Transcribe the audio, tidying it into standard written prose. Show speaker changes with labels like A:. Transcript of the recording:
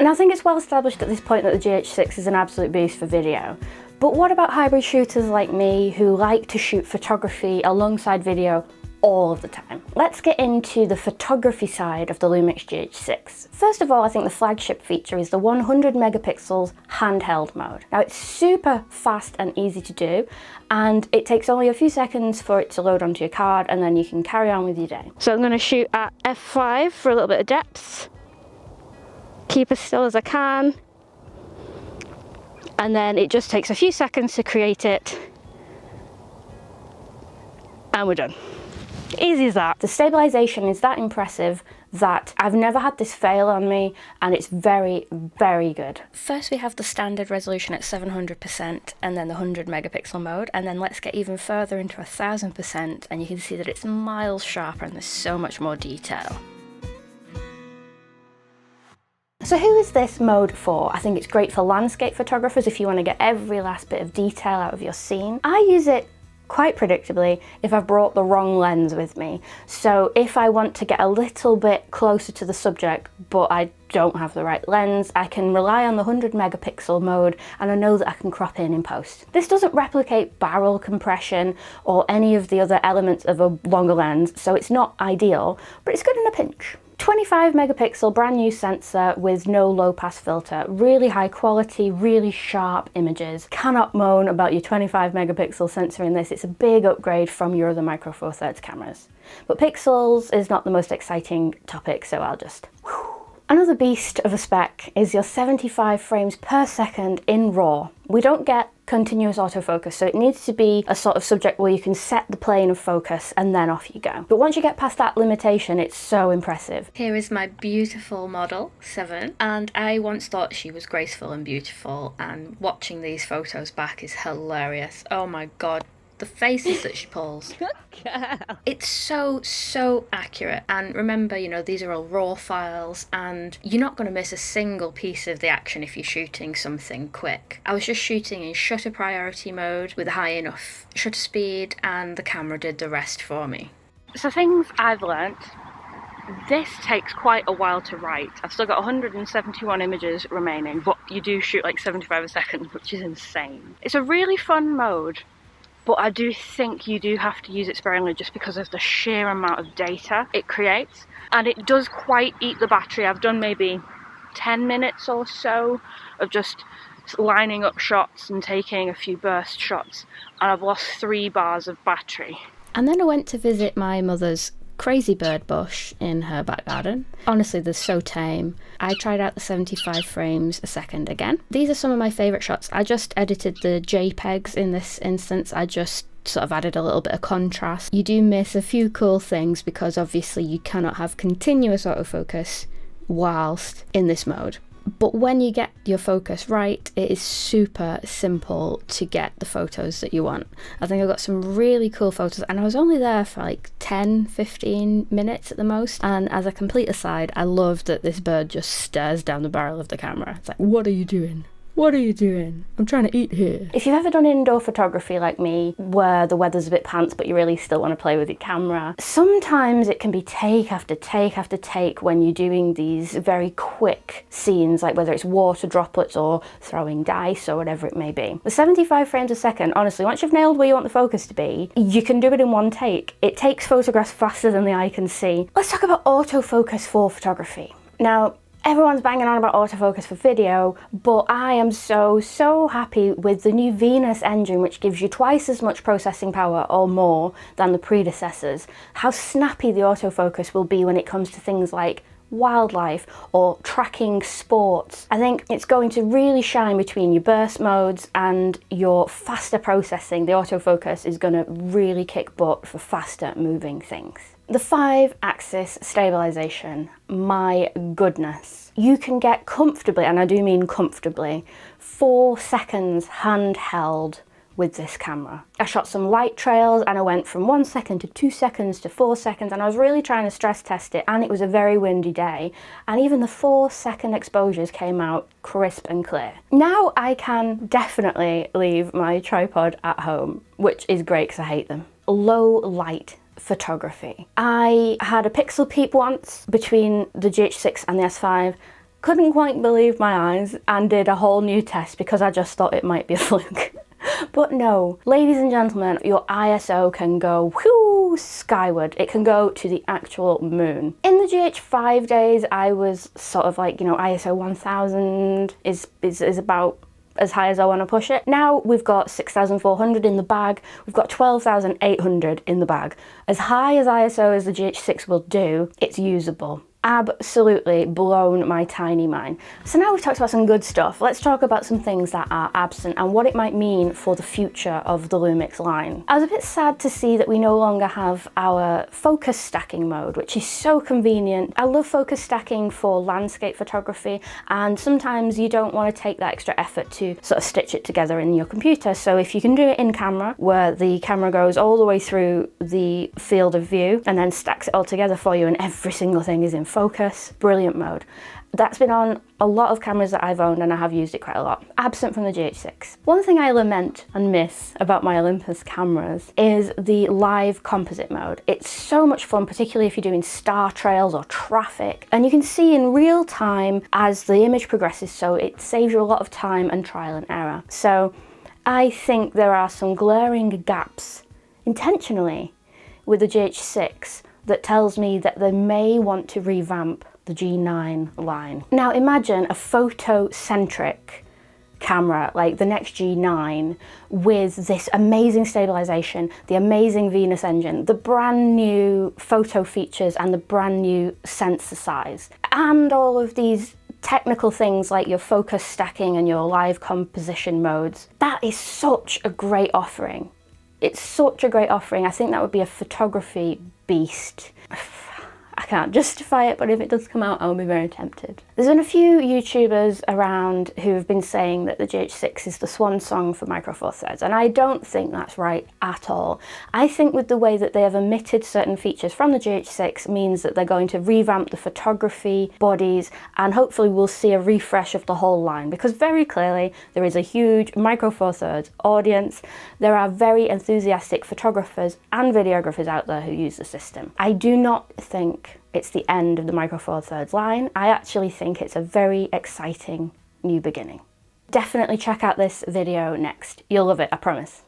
A: And I think it's well established at this point that the GH6 is an absolute beast for video. But what about hybrid shooters like me who like to shoot photography alongside video all of the time? Let's get into the photography side of the Lumix GH6. First of all, I think the flagship feature is the 100 megapixels handheld mode. Now it's super fast and easy to do, and it takes only a few seconds for it to load onto your card, and then you can carry on with your day. So I'm going to shoot at f5 for a little bit of depth, keep as still as I can, and then it just takes a few seconds to create it, and we're done. Easy as that. The stabilization is that impressive that I've never had this fail on me, and it's very, very good. First we have the standard resolution at 700% and then the 100 megapixel mode, and then let's get even further into 1000% and you can see that it's miles sharper and there's so much more detail. So who is this mode for? I think it's great for landscape photographers if you want to get every last bit of detail out of your scene. I use it quite predictably if I've brought the wrong lens with me. So if I want to get a little bit closer to the subject but I don't have the right lens, I can rely on the 100 megapixel mode and I know that I can crop in post. This doesn't replicate barrel compression or any of the other elements of a longer lens, so it's not ideal, but it's good in a pinch. 25 megapixel brand new sensor with no low pass filter, really high quality, really sharp images. Cannot moan about your 25 megapixel sensor in this. It's a big upgrade from your other Micro Four Thirds cameras. But pixels is not the most exciting topic, so I'll just whew. Another beast of a spec is your 75 frames per second in RAW. We don't get continuous autofocus, so it needs to be a sort of subject where you can set the plane of focus and then off you go. But once you get past that limitation, it's so impressive.
B: Here is my beautiful model, 7, and I once thought she was graceful and beautiful, and watching these photos back is hilarious. Oh my god. The faces that she pulls.
A: Good girl.
B: It's so accurate. And remember, you know, these are all raw files and you're not going to miss a single piece of the action if you're shooting something quick. I was just shooting in shutter priority mode with a high enough shutter speed and the camera did the rest for me.
A: So things I've learnt. This takes quite a while to write. I've still got 171 images remaining, but you do shoot like 75 a second, which is insane. It's a really fun mode. But I do think you do have to use it sparingly just because of the sheer amount of data it creates. And it does quite eat the battery. I've done maybe 10 minutes or so of just lining up shots and taking a few burst shots. And I've lost 3 bars of battery.
B: And then I went to visit my mother's crazy bird bush in her back garden. Honestly, they're so tame. I tried out the 75 frames a second again. These are some of my favourite shots. I just edited the JPEGs in this instance. I just sort of added a little bit of contrast. You do miss a few cool things because obviously you cannot have continuous autofocus whilst in this mode. But when you get your focus right, it is super simple to get the photos that you want. I think I got some really cool photos and I was only there for like 10-15 minutes at the most. And as a complete aside, I love that this bird just stares down the barrel of the camera. It's like, what are you doing? What are you doing? I'm trying to eat here. If you've ever done indoor photography like me, where the weather's a bit pants but you really still want to play with your camera, sometimes it can be take after take after take when you're doing these very quick scenes, like whether it's water droplets or throwing dice or whatever it may be. The 75 frames a second, honestly, once you've nailed where you want the focus to be, you can do it in one take. It takes photographs faster than the eye can see. Let's talk about autofocus for photography. Now, everyone's banging on about autofocus for video, but I am so happy with the new Venus engine, which gives you twice as much processing power or more than the predecessors. How snappy the autofocus will be when it comes to things like wildlife or tracking sports. I think it's going to really shine between your burst modes and your faster processing. The autofocus is going to really kick butt for faster moving things. The 5-axis stabilization, my goodness. You can get comfortably, and I do mean comfortably, 4 seconds handheld with this camera. I shot some light trails and I went from 1 second to 2 seconds to 4 seconds, and I was really trying to stress test it, and it was a very windy day, and even the 4-second exposures came out crisp and clear. Now I can definitely leave my tripod at home, which is great because I hate them. Low light photography. I had a pixel peep once between the GH6 and the S5.
A: couldn't quite believe my eyes and did a whole new test because I just thought it might be a fluke. But no, ladies and gentlemen, your ISO can go whew, skyward. It can go to the actual moon. In the GH5 days, I was sort of like, you know, ISO 1000 is about as high as I want to push it. Now we've got 6400 in the bag, we've got 12,800 in the bag. As high as ISO as the GH6 will do, it's usable. Absolutely blown my tiny mind. So now we've talked about some good stuff, let's talk about some things that are absent and what it might mean for the future of the Lumix line. I was a bit sad to see that we no longer have our focus stacking mode, which is so convenient. I love focus stacking for landscape photography, and sometimes you don't want to take that extra effort to sort of stitch it together in your computer. So if you can do it in camera, where the camera goes all the way through the field of view and then stacks it all together for you and every single thing is in focus, brilliant mode. That's been on a lot of cameras that I've owned and I have used it quite a lot. Absent from the GH6. One thing I lament and miss about my Olympus cameras is the live composite mode. It's so much fun, particularly if you're doing star trails or traffic, and you can see in real time as the image progresses, so it saves you a lot of time and trial and error. So I think there are some glaring gaps intentionally with the GH6 that tells me that they may want to revamp the G9 line. Now imagine a photo-centric camera like the next G9 with this amazing stabilization, the amazing Venus engine, the brand new photo features and the brand new sensor size, and all of these technical things like your focus stacking and your live composition modes. That is such a great offering. It's such a great offering. I think that would be a photography beast. I can't justify it, but if it does come out, I'll be very tempted. There's been a few YouTubers around who have been saying that the GH6 is the swan song for Micro Four Thirds, and I don't think that's right at all. I think with the way that they have omitted certain features from the GH6 means that they're going to revamp the photography, bodies, and hopefully we'll see a refresh of the whole line, because very clearly there is a huge Micro Four Thirds audience. There are very enthusiastic photographers and videographers out there who use the system. I do not think it's the end of the Micro Four Thirds line. I actually think it's a very exciting new beginning. Definitely check out this video next. You'll love it, I promise.